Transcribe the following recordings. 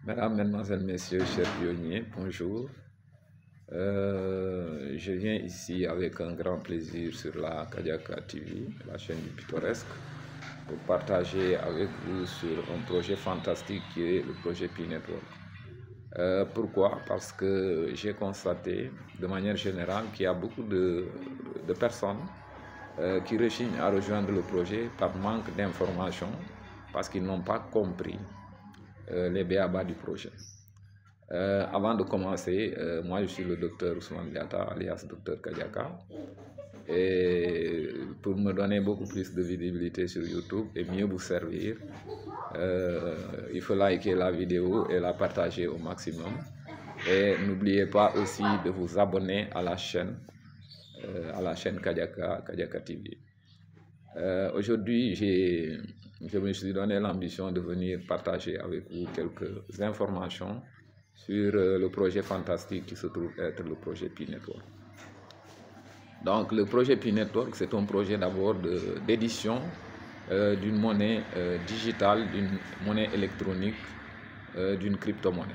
Mesdames, Mesdemoiselles, Messieurs, chers pionniers, bonjour. Je viens ici avec un grand plaisir sur la Kadiaka TV, la chaîne du pittoresque, pour partager avec vous sur un projet fantastique qui est le projet Pi Network. Pourquoi? Parce que j'ai constaté de manière générale qu'il y a beaucoup de personnes qui rechignent à rejoindre le projet par manque d'informations, parce qu'ils n'ont pas compris les b.a.-ba du projet. Avant de commencer, moi je suis le docteur Ousmane Diatta, alias docteur Kadiaka. Et pour me donner beaucoup plus de visibilité sur YouTube et mieux vous servir, il faut liker la vidéo et la partager au maximum. Et n'oubliez pas aussi de vous abonner à la chaîne Kadiaka TV. Aujourd'hui, je me suis donné l'ambition de venir partager avec vous quelques informations sur le projet fantastique qui se trouve être le projet Pi Network. Donc, le projet Pi Network, c'est un projet d'abord d'édition d'une monnaie digitale, d'une monnaie électronique, d'une crypto-monnaie.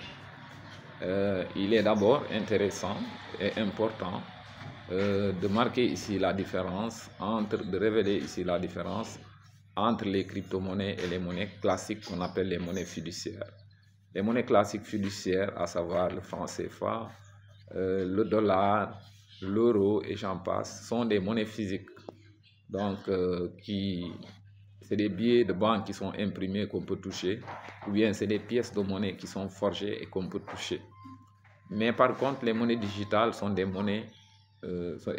Il est d'abord intéressant et important de marquer ici la différence, de révéler ici la différence entre les crypto-monnaies et les monnaies classiques qu'on appelle les monnaies fiduciaires. Les monnaies classiques fiduciaires, à savoir le franc CFA, le dollar, l'euro et j'en passe, sont des monnaies physiques. Donc, c'est des billets de banque qui sont imprimés qu'on peut toucher, ou bien c'est des pièces de monnaie qui sont forgées et qu'on peut toucher. Mais par contre, les monnaies digitales sont des monnaies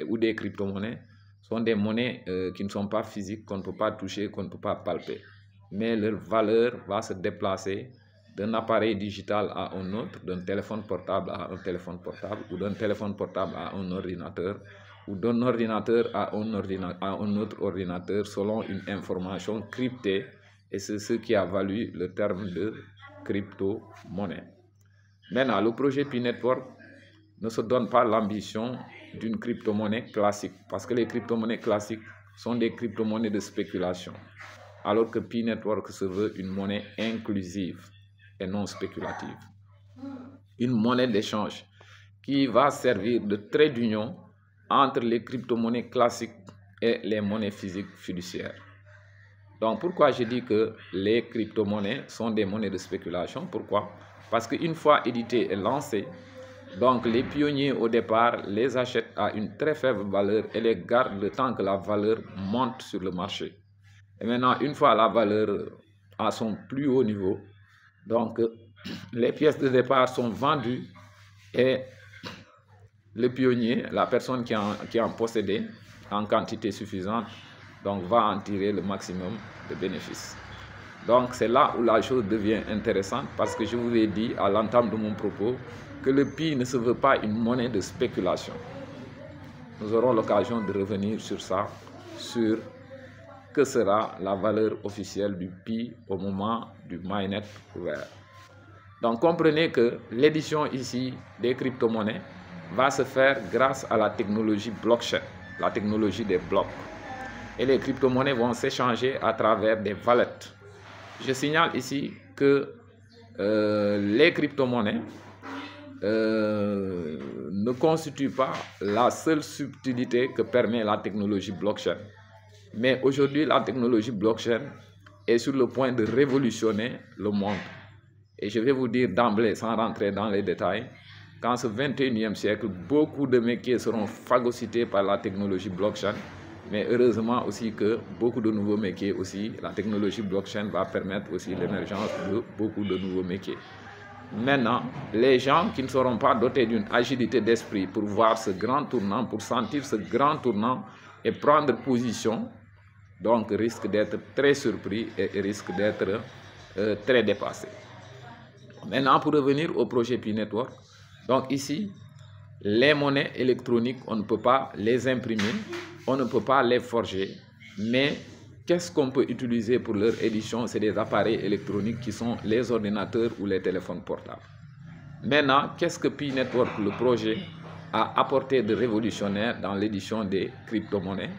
ou des crypto-monnaies, sont des monnaies qui ne sont pas physiques, qu'on ne peut pas toucher, qu'on ne peut pas palper. Mais leur valeur va se déplacer d'un appareil digital à un autre, d'un téléphone portable à un téléphone portable, ou d'un téléphone portable à un ordinateur, ou d'un ordinateur à un autre ordinateur, selon une information cryptée, et c'est ce qui a valu le terme de crypto-monnaie. Maintenant, le projet Pi Network ne se donne pas l'ambition d'une crypto-monnaie classique, parce que les crypto-monnaies classiques sont des crypto-monnaies de spéculation, alors que Pi Network se veut une monnaie inclusive et non spéculative. Une monnaie d'échange qui va servir de trait d'union entre les crypto-monnaies classiques et les monnaies physiques fiduciaires. Donc pourquoi je dis que les crypto-monnaies sont des monnaies de spéculation? Pourquoi? Parce qu'une fois éditées et lancées, donc les pionniers au départ les achètent à une très faible valeur et les gardent le temps que la valeur monte sur le marché. Et maintenant, une fois la valeur à son plus haut niveau, donc les pièces de départ sont vendues et le pionnier, la personne qui en possédait en quantité suffisante, donc va en tirer le maximum de bénéfices. Donc c'est là où la chose devient intéressante, parce que je vous ai dit à l'entame de mon propos que le Pi ne se veut pas une monnaie de spéculation. Nous aurons l'occasion de revenir sur ça, sur que sera la valeur officielle du Pi au moment du mainnet ouvert. Donc comprenez que l'édition ici des crypto-monnaies va se faire grâce à la technologie blockchain, la technologie des blocs. Et les crypto-monnaies vont s'échanger à travers des wallets. Je signale ici que les crypto-monnaies ne constituent pas la seule subtilité que permet la technologie blockchain. Mais aujourd'hui, la technologie blockchain est sur le point de révolutionner le monde. Et je vais vous dire d'emblée, sans rentrer dans les détails, qu'en ce 21e siècle, beaucoup de métiers seront phagocytés par la technologie blockchain. Mais heureusement aussi que beaucoup de nouveaux métiers aussi, la technologie blockchain va permettre aussi l'émergence de beaucoup de nouveaux métiers. Maintenant, les gens qui ne seront pas dotés d'une agilité d'esprit pour voir ce grand tournant, pour sentir ce grand tournant et prendre position, donc risquent d'être très surpris et risquent d'être très dépassés. Maintenant, pour revenir au projet Pi Network, donc ici, les monnaies électroniques, on ne peut pas les imprimer, on ne peut pas les forger, mais qu'est-ce qu'on peut utiliser pour leur édition? C'est des appareils électroniques qui sont les ordinateurs ou les téléphones portables. Maintenant, qu'est-ce que Pi Network, le projet, a apporté de révolutionnaire dans l'édition des crypto-monnaies?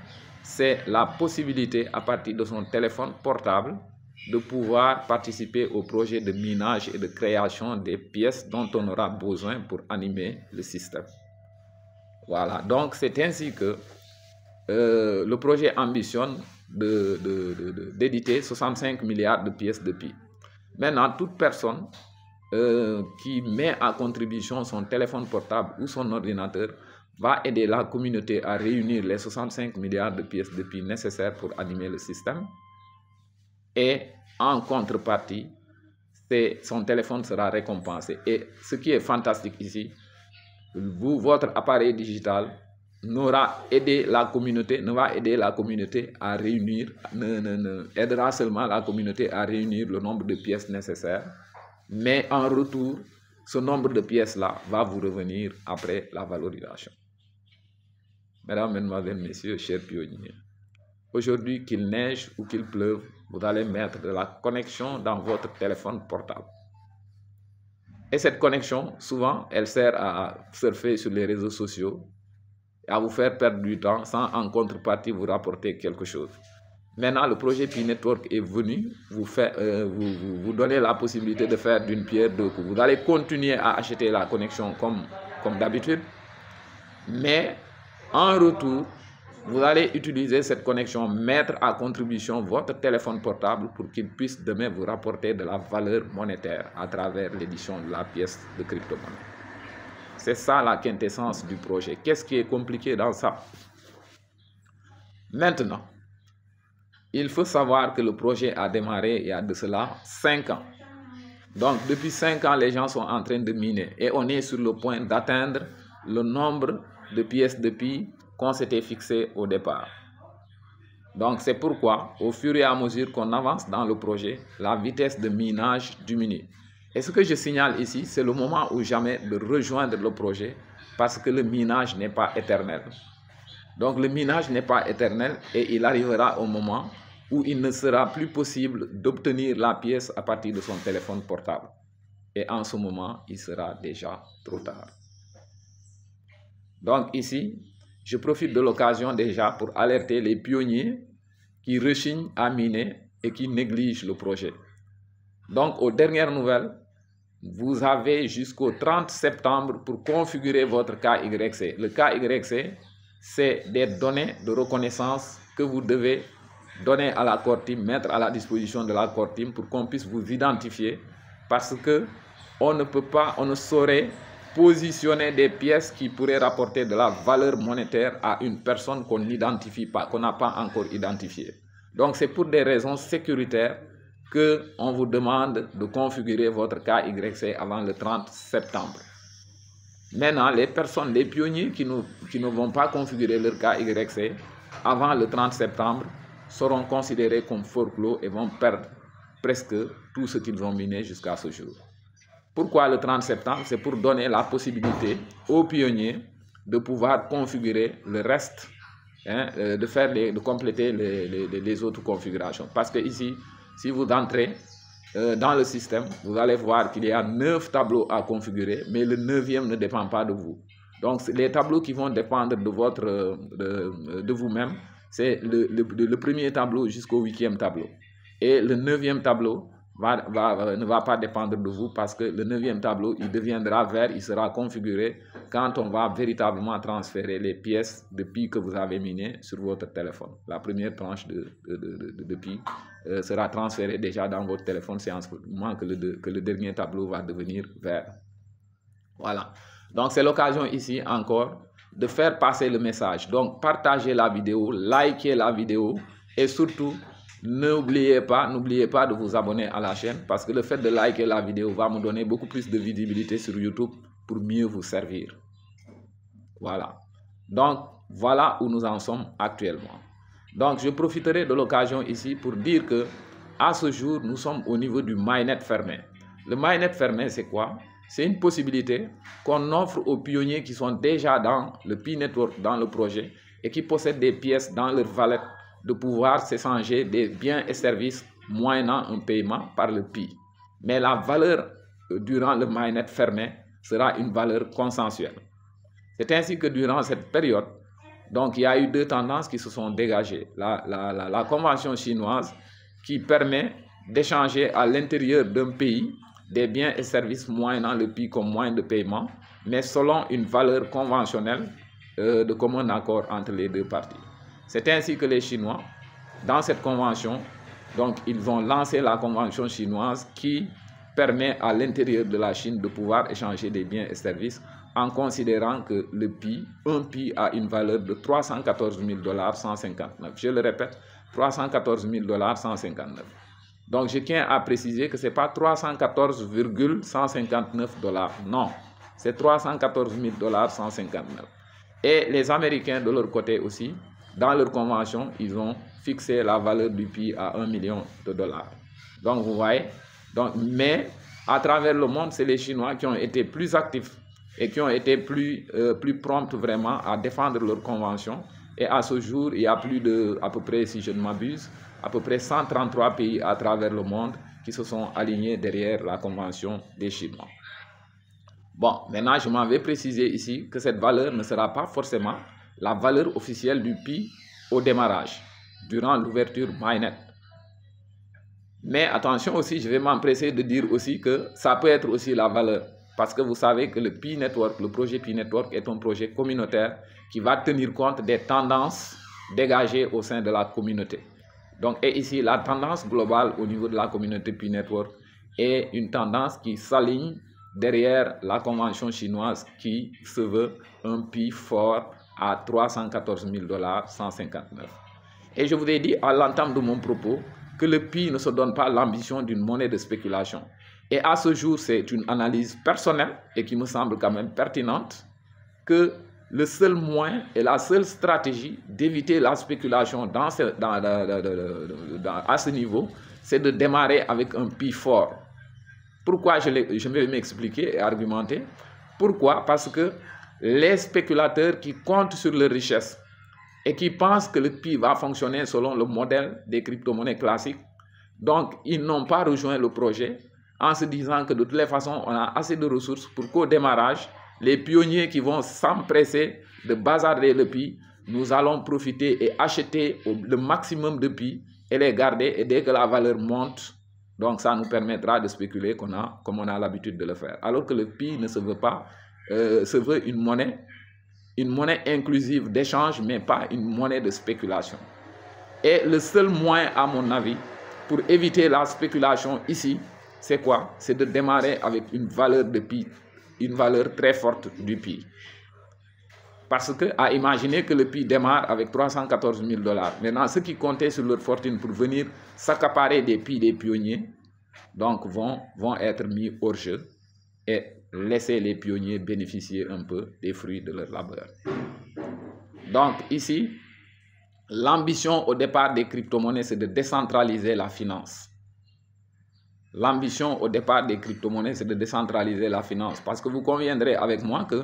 C'est la possibilité, à partir de son téléphone portable, de pouvoir participer au projet de minage et de création des pièces dont on aura besoin pour animer le système. Voilà, donc c'est ainsi que le projet ambitionne d'éditer 65 milliards de pièces de Pi. Maintenant, toute personne qui met à contribution son téléphone portable ou son ordinateur va aider la communauté à réunir les 65 milliards de pièces de Pi nécessaires pour animer le système. Et en contrepartie, son téléphone sera récompensé. Et ce qui est fantastique ici, votre appareil digital n'aura aidé la communauté, ne va aider la communauté à réunir, aidera seulement la communauté à réunir le nombre de pièces nécessaires. Mais en retour, ce nombre de pièces-là va vous revenir après la valorisation. Mesdames, Mesdemoiselles, Messieurs, chers pionniers, aujourd'hui, qu'il neige ou qu'il pleuve, vous allez mettre de la connexion dans votre téléphone portable. Et cette connexion, souvent, elle sert à surfer sur les réseaux sociaux, à vous faire perdre du temps sans en contrepartie vous rapporter quelque chose. Maintenant, le projet Pi Network est venu vous donner la possibilité de faire d'une pierre deux coups. Vous allez continuer à acheter la connexion comme d'habitude, mais en retour, vous allez utiliser cette connexion, mettre à contribution votre téléphone portable pour qu'il puisse demain vous rapporter de la valeur monétaire à travers l'édition de la pièce de crypto-monnaie. C'est ça la quintessence du projet. Qu'est-ce qui est compliqué dans ça? Maintenant, il faut savoir que le projet a démarré il y a de cela 5 ans. Donc, depuis 5 ans, les gens sont en train de miner et on est sur le point d'atteindre le nombre de pièces de Pi qu'on s'était fixé au départ. Donc, c'est pourquoi, au fur et à mesure qu'on avance dans le projet, la vitesse de minage diminue. Et ce que je signale ici, c'est le moment ou jamais de rejoindre le projet parce que le minage n'est pas éternel. Donc, le minage n'est pas éternel et il arrivera au moment où il ne sera plus possible d'obtenir la pièce à partir de son téléphone portable. Et en ce moment, il sera déjà trop tard. Donc ici, je profite de l'occasion déjà pour alerter les pionniers qui rechignent à miner et qui négligent le projet. Donc aux dernières nouvelles, vous avez jusqu'au 30 septembre pour configurer votre KYC. Le KYC, c'est des données de reconnaissance que vous devez donner à la Core Team, mettre à la disposition de la Core Team pour qu'on puisse vous identifier parce que on ne saurait positionner des pièces qui pourraient rapporter de la valeur monétaire à une personne qu'on n'identifie pas, qu'on n'a pas encore identifiée. Donc c'est pour des raisons sécuritaires qu'on vous demande de configurer votre KYC avant le 30 septembre. Maintenant, les personnes, les pionniers qui ne vont pas configurer leur KYC avant le 30 septembre seront considérés comme forclos et vont perdre presque tout ce qu'ils ont miné jusqu'à ce jour. Pourquoi le 30 septembre? C'est pour donner la possibilité aux pionniers de pouvoir configurer le reste, de compléter les autres configurations. Parce que ici, si vous entrez dans le système, vous allez voir qu'il y a 9 tableaux à configurer, mais le 9e ne dépend pas de vous. Donc, les tableaux qui vont dépendre de vous-même, c'est le premier tableau jusqu'au 8e tableau. Et le 9e tableau ne va pas dépendre de vous parce que le 9e tableau, il deviendra vert, il sera configuré quand on va véritablement transférer les pièces de Pi que vous avez minées sur votre téléphone. La première tranche de Pi sera transférée déjà dans votre téléphone, c'est en ce moment que le dernier tableau va devenir vert. Voilà. Donc, c'est l'occasion ici encore de faire passer le message. Donc, partagez la vidéo, likez la vidéo et surtout, n'oubliez pas de vous abonner à la chaîne parce que le fait de liker la vidéo va me donner beaucoup plus de visibilité sur YouTube pour mieux vous servir. Voilà. Donc, voilà où nous en sommes actuellement. Donc, je profiterai de l'occasion ici pour dire que à ce jour, nous sommes au niveau du mainnet fermé. Le mainnet fermé, c'est quoi? C'est une possibilité qu'on offre aux pionniers qui sont déjà dans le Pi Network, dans le projet, et qui possèdent des pièces dans leur wallet, de pouvoir s'échanger des biens et services moyennant un paiement par le Pi. Mais la valeur durant le mainnet fermé sera une valeur consensuelle. C'est ainsi que durant cette période, donc il y a eu 2 tendances qui se sont dégagées. La convention chinoise qui permet d'échanger à l'intérieur d'un pays des biens et services moyennant le PI comme moyen de paiement, mais selon une valeur conventionnelle de commun accord entre les deux parties. C'est ainsi que les Chinois, dans cette convention, donc ils ont lancé la convention chinoise qui permet à l'intérieur de la Chine de pouvoir échanger des biens et services en considérant que le PI, un PI a une valeur de 314 159. Je le répète, 314 159. Donc je tiens à préciser que ce n'est pas 314,159 $. Non, c'est 314 159. Et les Américains de leur côté aussi, dans leur convention, ils ont fixé la valeur du PI à 1 million de $. Donc vous voyez, mais à travers le monde, c'est les Chinois qui ont été plus actifs et qui ont été plus prompts vraiment à défendre leur convention. Et à ce jour, il y a plus de, à peu près, si je ne m'abuse, à peu près 133 pays à travers le monde qui se sont alignés derrière la convention des Chinois. Bon, maintenant, je m'avais précisé ici que cette valeur ne sera pas forcément la valeur officielle du PI au démarrage, durant l'ouverture Mainnet. Mais attention aussi, je vais m'empresser de dire aussi que ça peut être aussi la valeur. Parce que vous savez que le PI Network, le projet PI Network est un projet communautaire qui va tenir compte des tendances dégagées au sein de la communauté. Donc, et ici, la tendance globale au niveau de la communauté PI Network est une tendance qui s'aligne derrière la convention chinoise qui se veut un PI fort à 314 159. Et je vous ai dit à l'entame de mon propos que le PI ne se donne pas l'ambition d'une monnaie de spéculation. Et à ce jour, c'est une analyse personnelle et qui me semble quand même pertinente que le seul moyen et la seule stratégie d'éviter la spéculation à ce niveau, c'est de démarrer avec un PI fort. Pourquoi je vais m'expliquer et argumenter. Pourquoi? Parce que les spéculateurs qui comptent sur leur richesse et qui pensent que le PI va fonctionner selon le modèle des crypto-monnaies classiques, donc ils n'ont pas rejoint le projet en se disant que de toutes les façons, on a assez de ressources pour qu'au démarrage, les pionniers qui vont s'empresser de bazarder le PI, nous allons profiter et acheter le maximum de PI et les garder, et dès que la valeur monte, donc ça nous permettra de spéculer comme on a l'habitude de le faire. Alors que le PI ne se veut pas, se veut une monnaie inclusive d'échange, mais pas une monnaie de spéculation. Et le seul moyen, à mon avis, pour éviter la spéculation ici, c'est quoi? C'est de démarrer avec une valeur de PI, une valeur très forte du PI. Parce que, à imaginer que le PI démarre avec 314 000 $. Maintenant, ceux qui comptaient sur leur fortune pour venir s'accaparer des PI des pionniers, donc vont être mis hors jeu et laisser les pionniers bénéficier un peu des fruits de leur labeur. Donc ici, l'ambition au départ des crypto-monnaies, c'est de décentraliser la finance. L'ambition au départ des crypto-monnaies, c'est de décentraliser la finance. Parce que vous conviendrez avec moi que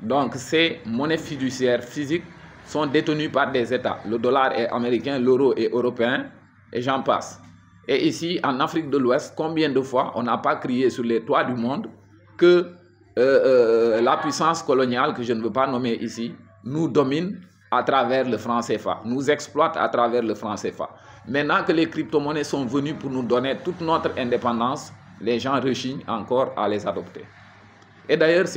donc, ces monnaies fiduciaires physiques sont détenues par des États. Le dollar est américain, l'euro est européen, et j'en passe. Et ici, en Afrique de l'Ouest, combien de fois on n'a pas crié sur les toits du monde que la puissance coloniale, que je ne veux pas nommer ici, nous domine à travers le franc CFA, nous exploite à travers le franc CFA. Maintenant que les crypto-monnaies sont venues pour nous donner toute notre indépendance, les gens rechignent encore à les adopter. Et d'ailleurs,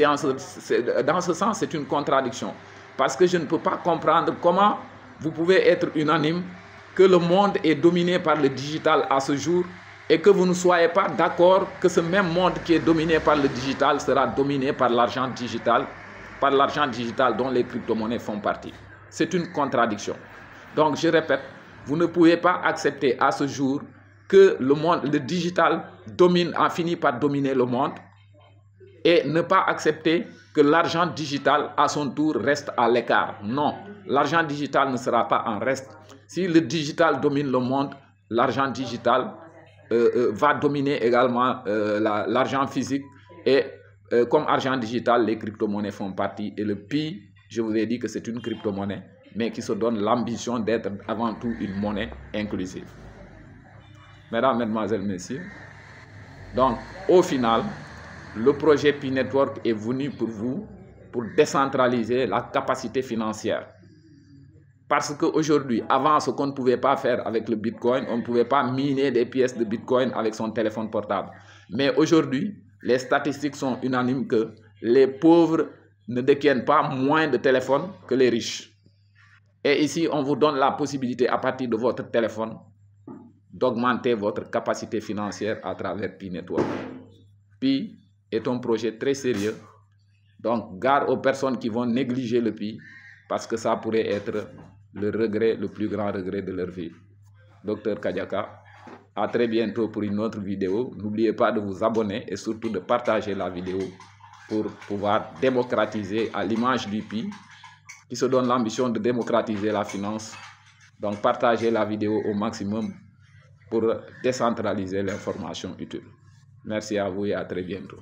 dans ce sens, c'est une contradiction. Parce que je ne peux pas comprendre comment vous pouvez être unanime que le monde est dominé par le digital à ce jour et que vous ne soyez pas d'accord que ce même monde qui est dominé par le digital sera dominé par l'argent digital dont les crypto-monnaies font partie. C'est une contradiction. Donc, je répète, vous ne pouvez pas accepter à ce jour que le digital a fini par dominer le monde et ne pas accepter que l'argent digital, à son tour, reste à l'écart. Non, l'argent digital ne sera pas en reste. Si le digital domine le monde, l'argent digital va dominer également l'argent physique. Et comme argent digital, les crypto-monnaies font partie. Et le PI, je vous ai dit que c'est une crypto-monnaie, mais qui se donne l'ambition d'être avant tout une monnaie inclusive. Mesdames, Mesdemoiselles, Messieurs, donc au final, le projet PI Network est venu pour vous, pour décentraliser la capacité financière. Parce qu'aujourd'hui, avant, ce qu'on ne pouvait pas faire avec le Bitcoin, on ne pouvait pas miner des pièces de Bitcoin avec son téléphone portable. Mais aujourd'hui, les statistiques sont unanimes que les pauvres ne détiennent pas moins de téléphones que les riches. Et ici, on vous donne la possibilité, à partir de votre téléphone, d'augmenter votre capacité financière à travers Pi Network. Pi est un projet très sérieux. Donc, gare aux personnes qui vont négliger le Pi, parce que ça pourrait être le regret, le plus grand regret de leur vie. Docteur Kadiaka, à très bientôt pour une autre vidéo. N'oubliez pas de vous abonner et surtout de partager la vidéo pour pouvoir démocratiser, à l'image du Pi, qui se donne l'ambition de démocratiser la finance. Donc, partagez la vidéo au maximum pour décentraliser l'information utile. Merci à vous et à très bientôt.